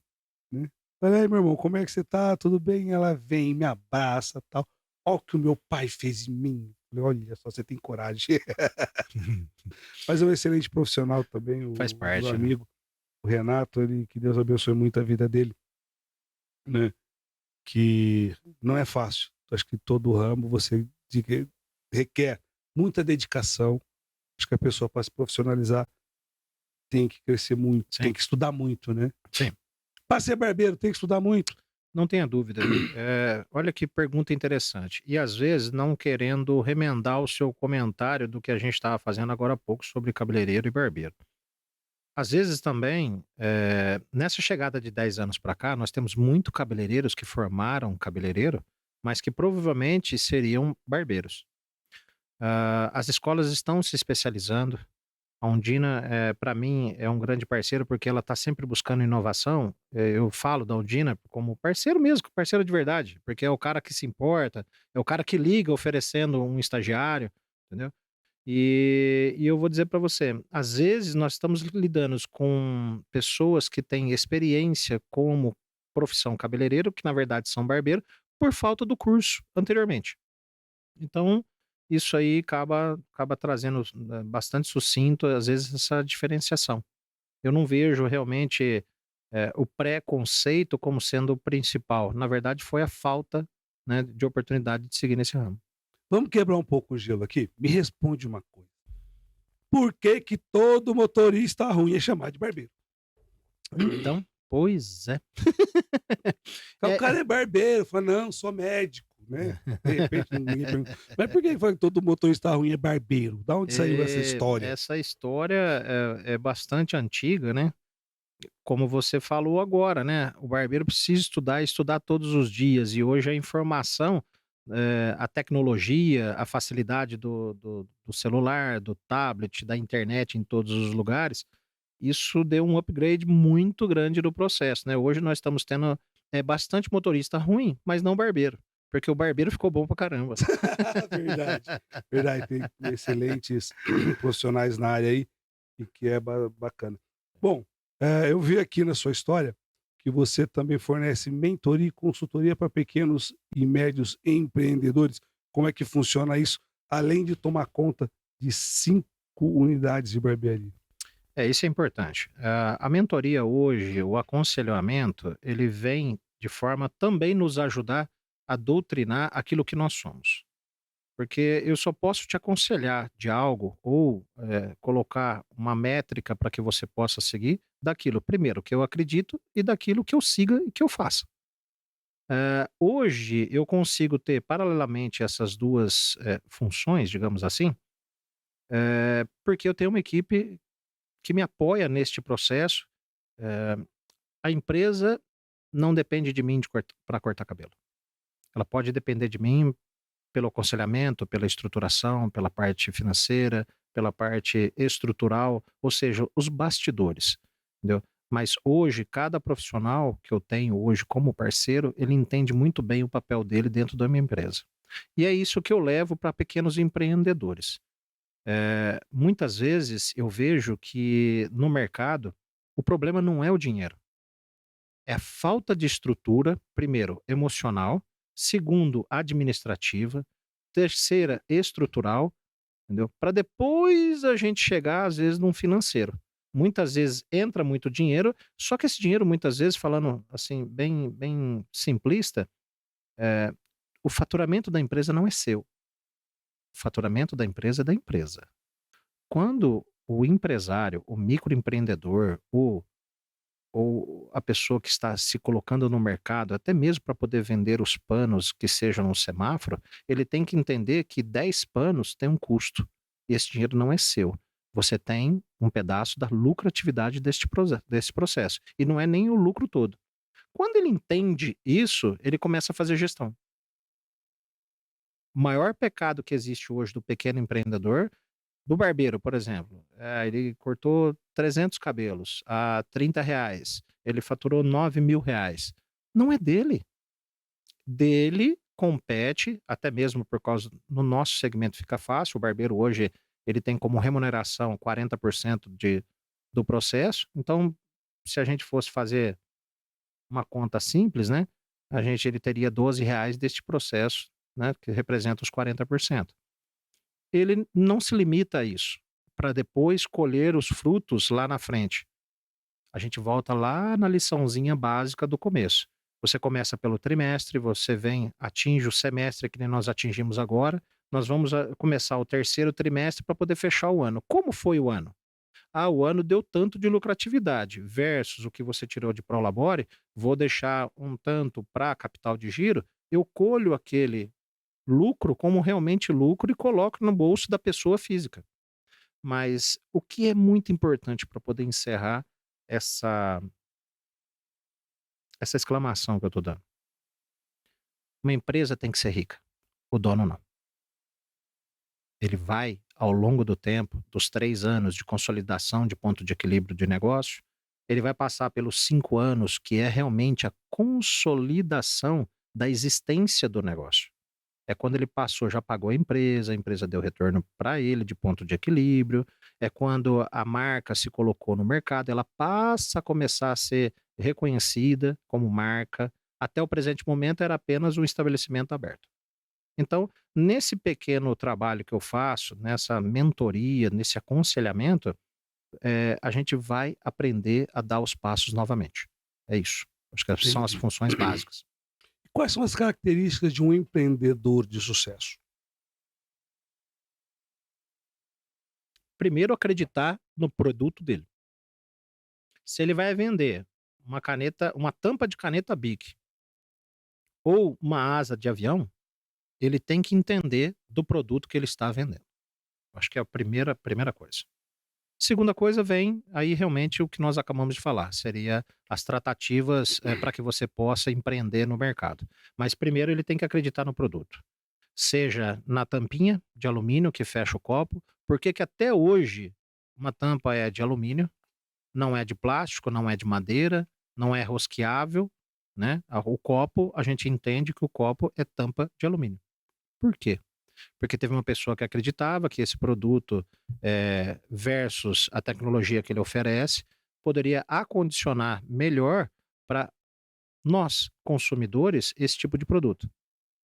né? Falei, aí, meu irmão, como é que você tá? Tudo bem? Ela vem, me abraça tal. Olha o que o meu pai fez em mim. Falei, olha só, você tem coragem. Mas é um excelente profissional também, faz o meu parte, né? amigo, o Renato, ele, que Deus abençoe muito a vida dele, né? Que não é fácil. Acho que todo ramo você requer muita dedicação. Acho que a pessoa, para se profissionalizar, tem que crescer muito, Sim, tem que estudar muito, né? sim. Para ser barbeiro, tem que estudar muito. Não tenha dúvida. Olha que pergunta interessante. E às vezes não querendo remendar o seu comentário do que a gente estava fazendo agora há pouco sobre cabeleireiro e barbeiro. Às vezes também, nessa chegada de 10 anos para cá, nós temos muito cabeleireiros que formaram cabeleireiro, mas que provavelmente seriam barbeiros. As escolas estão se especializando. A Undina, para mim, é um grande parceiro porque ela está sempre buscando inovação. Eu falo da Undina como parceiro mesmo, parceiro de verdade, porque é o cara que se importa, é o cara que liga oferecendo um estagiário, entendeu? E eu vou dizer para você, às vezes nós estamos lidando com pessoas que têm experiência como profissão cabeleireiro, que na verdade são barbeiro, por falta do curso anteriormente. Então, isso aí acaba trazendo, bastante sucinto, às vezes, essa diferenciação. Eu não vejo realmente, o preconceito como sendo o principal. Na verdade, foi a falta, né, de oportunidade de seguir nesse ramo. Vamos quebrar um pouco o gelo aqui? Me responde uma coisa. Por que que todo motorista ruim é chamado de barbeiro? Então, pois é. O É, cara é barbeiro, fala, não, sou médico, né? De repente, ninguém pergunta. Mas por que fala que todo motorista ruim é barbeiro? Da onde saiu essa história? essa história é bastante antiga, né? Como você falou agora, né? O barbeiro precisa estudar e estudar todos os dias. E hoje a informação, a tecnologia, a facilidade do celular, do tablet, da internet em todos os lugares, isso deu um upgrade muito grande no processo, né? Hoje nós estamos tendo bastante motorista ruim, mas não barbeiro, porque o barbeiro ficou bom pra caramba. Verdade, verdade. Tem excelentes profissionais na área aí e que é bacana. Bom, eu vi aqui na sua história que você também fornece mentoria e consultoria para pequenos e médios empreendedores. Como é que funciona isso? Além de tomar conta de 5 unidades de barbearia. Isso é importante. A mentoria hoje, o aconselhamento, ele vem de forma também nos ajudar a doutrinar aquilo que nós somos. Porque eu só posso te aconselhar de algo ou colocar uma métrica para que você possa seguir daquilo, primeiro, que eu acredito e daquilo que eu siga e que eu faça. Hoje eu consigo ter paralelamente essas duas funções, digamos assim, porque eu tenho uma equipe que me apoia neste processo. Eh, a empresa não depende de mim para cortar cabelo. Ela pode depender de mim pelo aconselhamento, pela estruturação, pela parte financeira, pela parte estrutural, ou seja, os bastidores, entendeu? Mas hoje, cada profissional que eu tenho hoje como parceiro, ele entende muito bem o papel dele dentro da minha empresa. E é isso que eu levo para pequenos empreendedores. Muitas vezes eu vejo que no mercado o problema não é o dinheiro, é a falta de estrutura, primeiro, emocional, segundo, administrativa, terceira, estrutural, entendeu? Para depois a gente chegar, às vezes, num financeiro. Muitas vezes entra muito dinheiro, só que esse dinheiro, muitas vezes, falando assim, bem simplista, eh, o faturamento da empresa não é seu. O faturamento da empresa é da empresa. Quando o empresário, o microempreendedor, ou a pessoa que está se colocando no mercado, até mesmo para poder vender os panos que sejam no semáforo, ele tem que entender que 10 panos tem um custo. esse dinheiro não é seu. Você tem um pedaço da lucratividade desse processo. E não é nem o lucro todo. Quando ele entende isso, ele começa a fazer gestão. O maior pecado que existe hoje do pequeno empreendedor, do barbeiro, por exemplo, ele cortou 300 cabelos a R$ 30, ele faturou R$ 9.000. Não é dele. Dele compete, até mesmo por causa, no nosso segmento fica fácil, o barbeiro hoje ele tem como remuneração 40% do processo, então se a gente fosse fazer uma conta simples, né, ele teria R$ 12 deste processo, né, que representa os 40%. Ele não se limita a isso, para depois colher os frutos lá na frente. A gente volta lá na liçãozinha básica do começo. Você começa pelo trimestre, você atinge o semestre que nem nós atingimos agora, nós vamos começar o terceiro trimestre para poder fechar o ano. Como foi o ano? O ano deu tanto de lucratividade, versus o que você tirou de Prolabore, vou deixar um tanto para capital de giro, eu colho aquele lucro como realmente lucro e coloco no bolso da pessoa física. Mas o que é muito importante para poder encerrar essa exclamação que eu estou dando? Uma empresa tem que ser rica, o dono não. Ele vai, ao longo do tempo, dos 3 anos de consolidação de ponto de equilíbrio de negócio, ele vai passar pelos 5 anos, que é realmente a consolidação da existência do negócio. É quando ele passou, já pagou a empresa deu retorno para ele de ponto de equilíbrio, é quando a marca se colocou no mercado, ela passa a começar a ser reconhecida como marca. Até o presente momento era apenas um estabelecimento aberto. Então, nesse pequeno trabalho que eu faço, nessa mentoria, nesse aconselhamento, a gente vai aprender a dar os passos novamente. É isso. Acho que são as Entendi. funções básicas. Quais são as características de um empreendedor de sucesso? Primeiro, acreditar no produto dele. Se ele vai vender uma tampa de caneta Bic ou uma asa de avião, ele tem que entender do produto que ele está vendendo. Acho que é a primeira coisa. Segunda coisa vem aí realmente o que nós acabamos de falar, seria as tratativas, para que você possa empreender no mercado. Mas primeiro ele tem que acreditar no produto. Seja na tampinha de alumínio que fecha o copo, porque que até hoje uma tampa é de alumínio, não é de plástico, não é de madeira, não é rosqueável, né? O copo, a gente entende que o copo é tampa de alumínio. Por quê? Porque teve uma pessoa que acreditava que esse produto, versus a tecnologia que ele oferece, poderia acondicionar melhor para nós, consumidores, esse tipo de produto.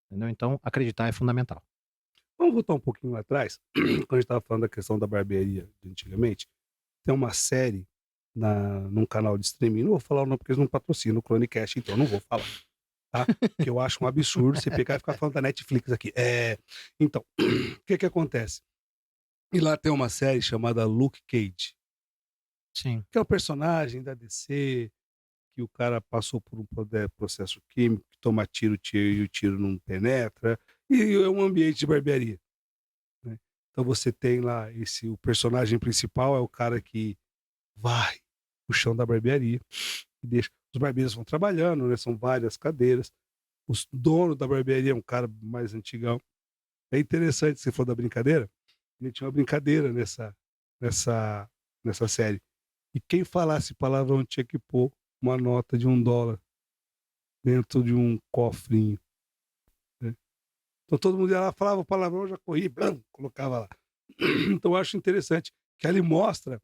Entendeu? Então, acreditar é fundamental. Vamos voltar um pouquinho lá atrás, quando a gente estava falando da questão da barbearia de antigamente. Tem uma série num canal de streaming, não vou falar o nome porque eles não patrocinam o Cronecast, então eu não vou falar, tá? Que eu acho um absurdo você pegar e ficar falando da Netflix aqui. Então, o que que acontece? E lá tem uma série chamada Luke Cage, Sim. que é um personagem da DC, que o cara passou por um processo químico, que toma tiro e o tiro não penetra, e é um ambiente de barbearia, né. Então você tem lá o personagem principal é o cara que vai o chão da barbearia e deixa os barbeiros vão trabalhando, né, são várias cadeiras. Os dono da barbearia é um cara mais antigão. É interessante, você falou da brincadeira, ele tinha uma brincadeira nessa nessa série. E quem falasse palavrão tinha que pôr uma nota de $1 dentro de um cofrinho, né. Então todo mundo ia lá, falava palavrão, já corria, blam, colocava lá. Então eu acho interessante que ali mostra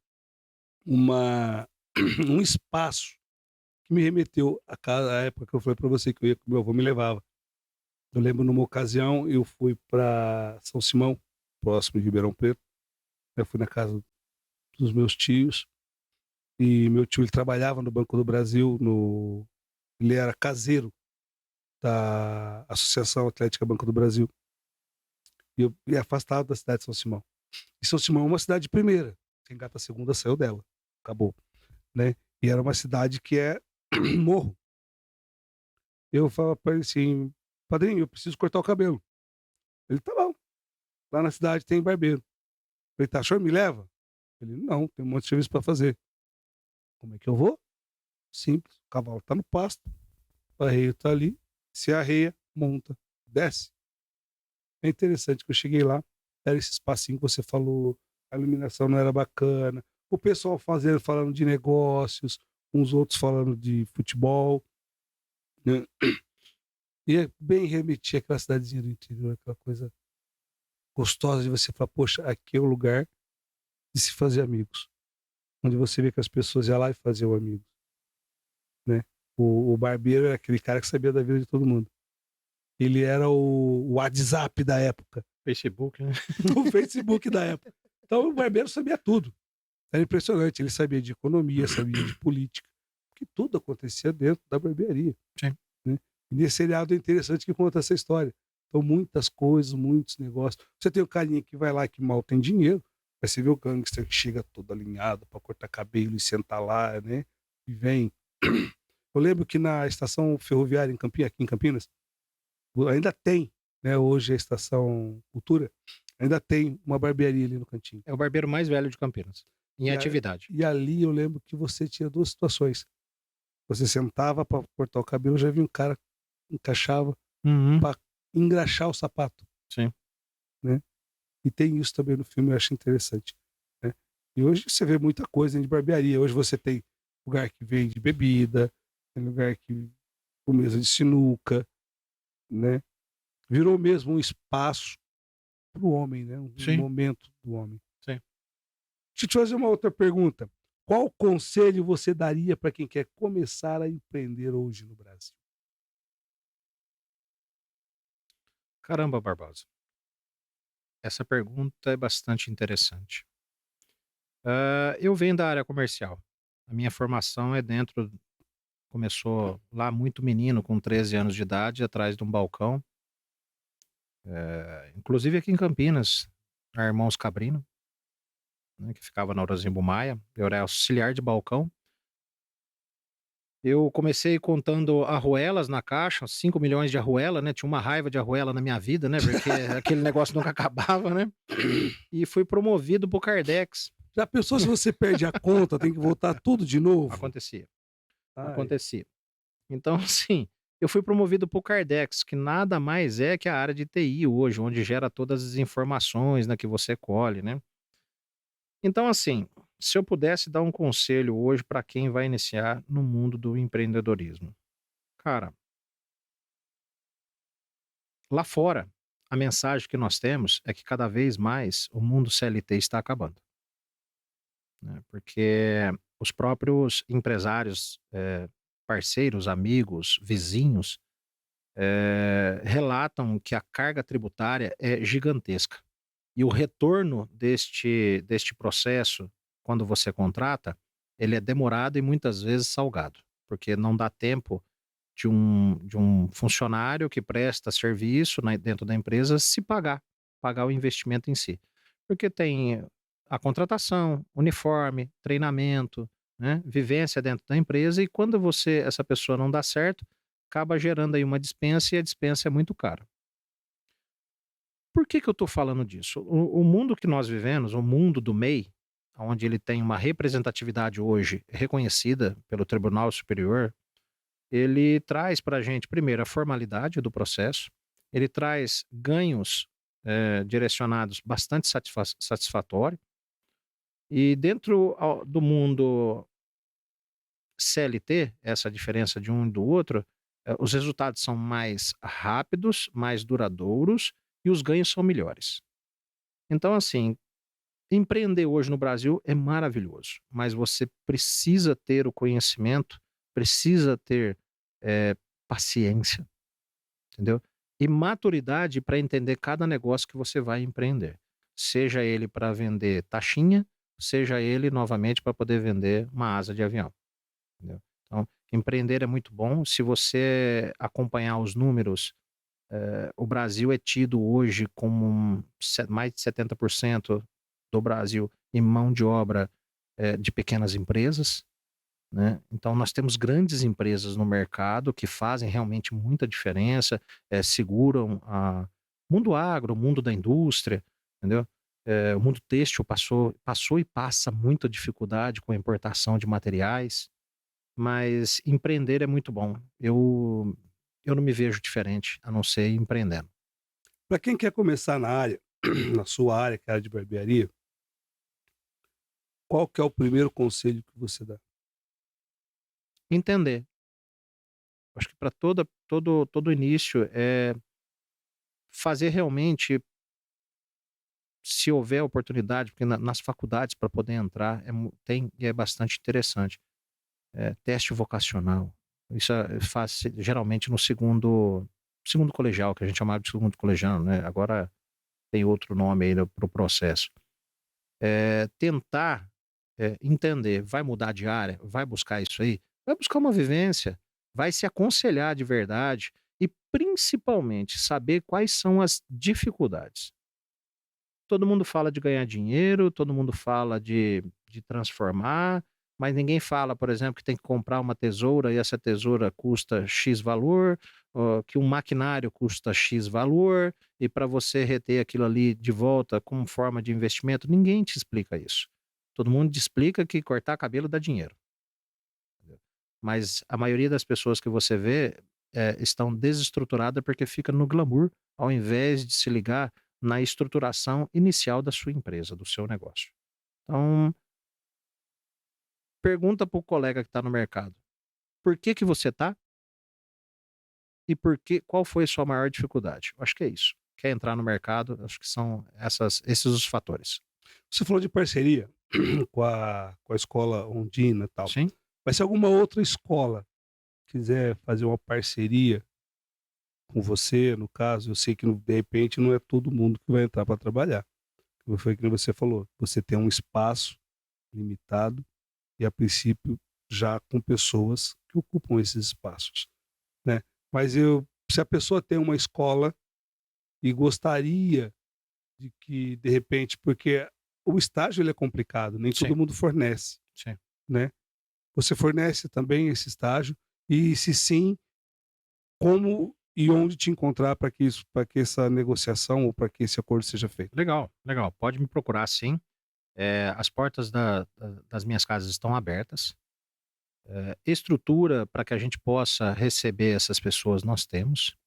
uma um espaço que me remeteu à época que eu falei para você que eu ia que meu avô me levava. Eu lembro numa ocasião eu fui para São Simão, próximo de Ribeirão Preto, eu fui na casa dos meus tios, e meu tio ele trabalhava no Banco do Brasil, ele era caseiro da Associação Atlética Banco do Brasil, e afastado da cidade de São Simão. E São Simão é uma cidade de primeira, quem gata a segunda saiu dela, acabou, né. E era uma cidade que é morro. Eu falava para ele assim: "Padrinho, eu preciso cortar o cabelo". Ele: "Tá bom, lá na cidade tem barbeiro". Falei, tá, o senhor me leva? Ele, não, tem um monte de serviço para fazer. Como é que eu vou? Simples, o cavalo tá no pasto, o arreio tá ali, se arreia, monta, desce. É interessante que eu cheguei lá, era esse espacinho que você falou, a iluminação não era bacana, o pessoal falando de negócios, uns outros falando de futebol, né? E é bem remetia àquela cidadezinha do interior, aquela coisa gostosa de você falar, poxa, aqui é o lugar de se fazer amigos, onde você vê que as pessoas iam lá e faziam amigos, né? O barbeiro era aquele cara que sabia da vida de todo mundo. Ele era o WhatsApp da época, Facebook, né? o Facebook da época. Então o barbeiro sabia tudo. Era impressionante. Ele sabia de economia, sabia de política, porque tudo acontecia dentro da barbearia. Sim. Né? E nesse seriado é interessante que conta essa história. Então, muitas coisas, muitos negócios. Você tem o carinha que vai lá que mal tem dinheiro, mas você vê o gangster que chega todo alinhado para cortar cabelo e sentar lá, né? E vem. Eu lembro que na estação ferroviária aqui em Campinas, ainda tem, né? Hoje a estação Cultura, ainda tem uma barbearia ali no cantinho. É o barbeiro mais velho de Campinas, em atividade. E ali eu lembro que você tinha duas situações. Você sentava para cortar o cabelo, já vinha um cara encaixava para engraxar o sapato. Sim. Né? E tem isso também no filme, eu acho interessante. Né? E hoje você vê muita coisa de barbearia. Hoje você tem lugar que vende bebida, tem lugar que com mesa de sinuca, né? Virou mesmo um espaço para o homem, né? Um Sim. momento do homem. Sim. Deixa eu te fazer uma outra pergunta. Qual conselho você daria para quem quer começar a empreender hoje no Brasil? Caramba, Barbosa. Essa pergunta é bastante interessante. Eu venho da área comercial. A minha formação é começou lá muito menino, com 13 anos de idade, atrás de um balcão. Inclusive aqui em Campinas, na Irmãos Cabrino, né, que ficava na Orozimbo Maia. Eu era auxiliar de balcão. Eu comecei contando arruelas na caixa, 5 milhões de arruela, né? Tinha uma raiva de arruela na minha vida, né? Porque aquele negócio nunca acabava, né? E fui promovido pro Cardex. Já pensou se você perde a conta, tem que voltar tudo de novo? Acontecia. Ai. Acontecia. Então, assim, eu fui promovido pro Cardex, que nada mais é que a área de TI hoje, onde gera todas as informações, né, que você colhe, né? Então, assim, se eu pudesse dar um conselho hoje para quem vai iniciar no mundo do empreendedorismo. Cara, lá fora, a mensagem que nós temos é que cada vez mais o mundo CLT está acabando. Né? Porque os próprios empresários, parceiros, amigos, vizinhos, relatam que a carga tributária é gigantesca. E o retorno deste processo, quando você contrata, ele é demorado e muitas vezes salgado, porque não dá tempo de um funcionário que presta serviço dentro da empresa se pagar o investimento em si. Porque tem a contratação, uniforme, treinamento, né, vivência dentro da empresa, e quando essa pessoa não dá certo, acaba gerando aí uma dispensa, e a dispensa é muito cara. Por que eu estou falando disso? O mundo que nós vivemos, o mundo do MEI, onde ele tem uma representatividade hoje reconhecida pelo Tribunal Superior, ele traz para a gente, primeiro, a formalidade do processo, ele traz ganhos direcionados bastante satisfatórios, e dentro do mundo CLT, essa diferença de um e do outro, os resultados são mais rápidos, mais duradouros, e os ganhos são melhores. Então, assim, empreender hoje no Brasil é maravilhoso, mas você precisa ter o conhecimento, precisa ter paciência, entendeu? E maturidade para entender cada negócio que você vai empreender. Seja ele para vender taxinha, seja ele, novamente, para poder vender uma asa de avião. Entendeu? Então, empreender é muito bom. Se você acompanhar os números, o Brasil é tido hoje como mais de 70% do Brasil em mão de obra de pequenas empresas. Né? Então, nós temos grandes empresas no mercado que fazem realmente muita diferença, seguram o mundo agro, o mundo da indústria, entendeu? O mundo têxtil passou e passa muita dificuldade com a importação de materiais, mas empreender é muito bom. Eu não me vejo diferente, a não ser empreendendo. Para quem quer começar na área, na sua área, que é a área de barbearia, qual que é o primeiro conselho que você dá? Entender. Acho que para todo início é fazer realmente, se houver oportunidade, porque nas faculdades para poder entrar tem e é bastante interessante. Teste vocacional. Isso faz geralmente no segundo colegial, que a gente chamava de segundo colegial, né? Agora tem outro nome aí para o processo. Tentar entender, vai mudar de área, vai buscar isso aí, vai buscar uma vivência, vai se aconselhar de verdade e principalmente saber quais são as dificuldades. Todo mundo fala de ganhar dinheiro, todo mundo fala de transformar, mas ninguém fala, por exemplo, que tem que comprar uma tesoura e essa tesoura custa X valor, que um maquinário custa X valor, e para você reter aquilo ali de volta como forma de investimento, ninguém te explica isso. Todo mundo te explica que cortar cabelo dá dinheiro. Entendeu? Mas a maioria das pessoas que você vê estão desestruturadas porque fica no glamour, ao invés de se ligar na estruturação inicial da sua empresa, do seu negócio. Então, pergunta para o colega que está no mercado: por que que você está? E qual foi a sua maior dificuldade? Eu acho que é isso. Quer entrar no mercado, acho que são esses os fatores. Você falou de parceria com a escola Ondina e tal. Sim? Mas se alguma outra escola quiser fazer uma parceria com você, no caso, eu sei que de repente não é todo mundo que vai entrar para trabalhar. Como foi que nem você falou, você tem um espaço limitado e a princípio já com pessoas que ocupam esses espaços, né? Mas se a pessoa tem uma escola e gostaria de que de repente, porque o estágio ele é complicado, nem Sim, todo mundo fornece, sim. né? Você fornece também esse estágio e se sim, como e onde te encontrar para que essa negociação ou para que esse acordo seja feito? Legal, legal. Pode me procurar sim. As portas das minhas casas estão abertas. Estrutura para que a gente possa receber essas pessoas nós temos.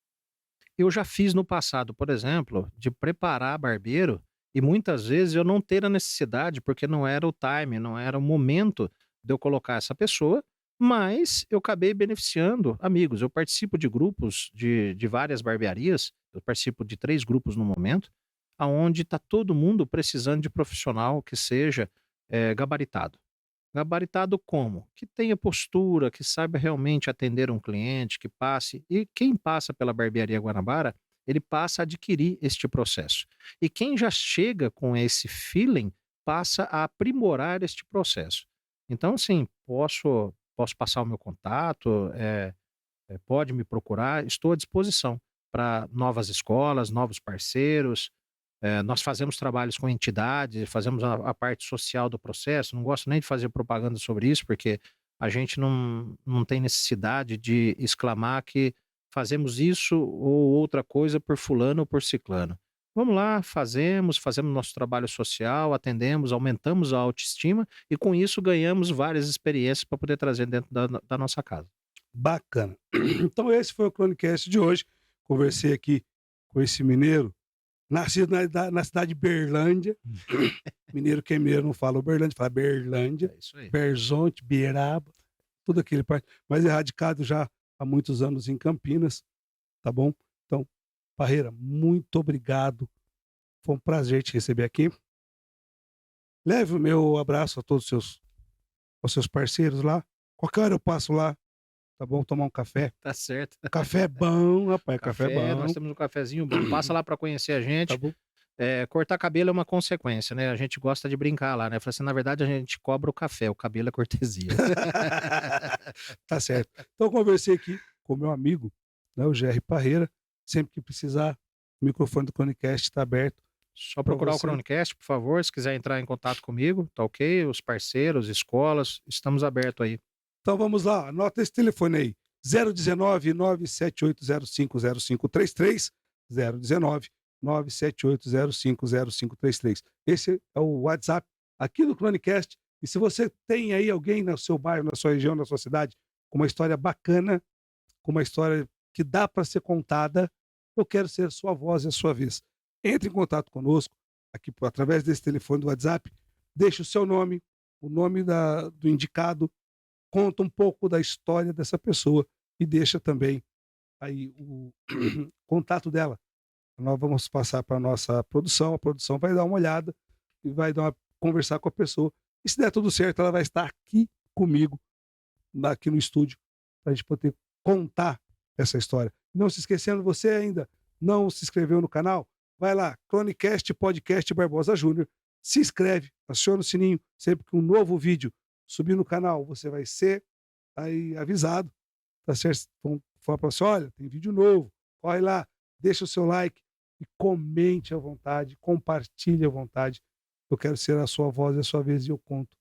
Eu já fiz no passado, por exemplo, de preparar barbeiro e muitas vezes eu não ter a necessidade, porque não era o time, não era o momento de eu colocar essa pessoa, mas eu acabei beneficiando amigos. Eu participo de grupos de várias barbearias, eu participo de 3 grupos no momento, aonde está todo mundo precisando de profissional que seja gabaritado. Gabaritado como? Que tenha postura, que saiba realmente atender um cliente, que passe. E quem passa pela Barbearia Guanabara, ele passa a adquirir este processo. E quem já chega com esse feeling, passa a aprimorar este processo. Então, assim, posso passar o meu contato, pode me procurar, estou à disposição para novas escolas, novos parceiros. Nós fazemos trabalhos com entidades, fazemos a parte social do processo. Não gosto nem de fazer propaganda sobre isso, porque a gente não tem necessidade de exclamar que fazemos isso ou outra coisa por fulano ou por ciclano. Vamos lá, fazemos nosso trabalho social, atendemos, aumentamos a autoestima e com isso ganhamos várias experiências para poder trazer dentro da nossa casa. Bacana. Então esse foi o Chronicast de hoje. Conversei aqui com esse mineiro, nascido na cidade de Berlândia. Mineiro que é mineiro não fala Uberlândia, fala Berlândia, É isso aí. Berzonte, Bieraba, tudo aquele parte, mas é radicado já há muitos anos em Campinas, tá bom? Então, Parreira, muito obrigado. Foi um prazer te receber aqui. Leve o meu abraço a todos os seus parceiros lá. Qualquer hora eu passo lá, tá bom? Tomar um café. Tá certo. Café é bom, rapaz, café é Café, nós bom, temos um cafezinho bom. Passa lá para conhecer a tá gente. bom? Cortar cabelo é uma consequência, né? A gente gosta de brincar lá, né? Fala assim, na verdade a gente cobra o café, o cabelo é cortesia. Tá certo. Então eu conversei aqui com o meu amigo, né, o GR Parreira. Sempre que precisar, o microfone do Chronicast está aberto Só para procurar o você. Chronicast, por favor, se quiser entrar em contato comigo, tá ok? Os parceiros, escolas, estamos abertos aí. Então vamos lá, anota esse telefone aí: 019 978050533, 019 978050533. Esse é o WhatsApp aqui do Chronicast. E se você tem aí alguém no seu bairro, na sua região, na sua cidade, com uma história bacana, com uma história que dá para ser contada, eu quero ser a sua voz e a sua vez. Entre em contato conosco, aqui através desse telefone do WhatsApp, deixe o seu nome, o nome do indicado, conta um pouco da história dessa pessoa e deixa também aí o contato dela. Nós vamos passar para a nossa produção, a produção vai dar uma olhada e vai conversar com a pessoa. E se der tudo certo, ela vai estar aqui comigo, aqui no estúdio, para a gente poder contar essa história. Não se esquecendo, você ainda não se inscreveu no canal? Vai lá, Chronicast Podcast Barbosa Júnior, se inscreve, aciona o sininho, sempre que um novo vídeo subir no canal, você vai ser aí avisado, tá certo? Vão falar para você, olha, tem vídeo novo, corre lá, deixa o seu like e comente à vontade, compartilhe à vontade. Eu quero ser a sua voz e a sua vez e eu conto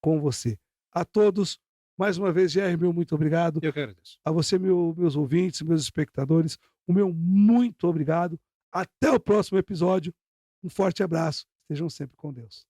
com você. A todos, mais uma vez, Jair, meu muito obrigado. Eu que agradeço. A você, meus ouvintes, meus espectadores, o meu muito obrigado. Até o próximo episódio. Um forte abraço. Estejam sempre com Deus.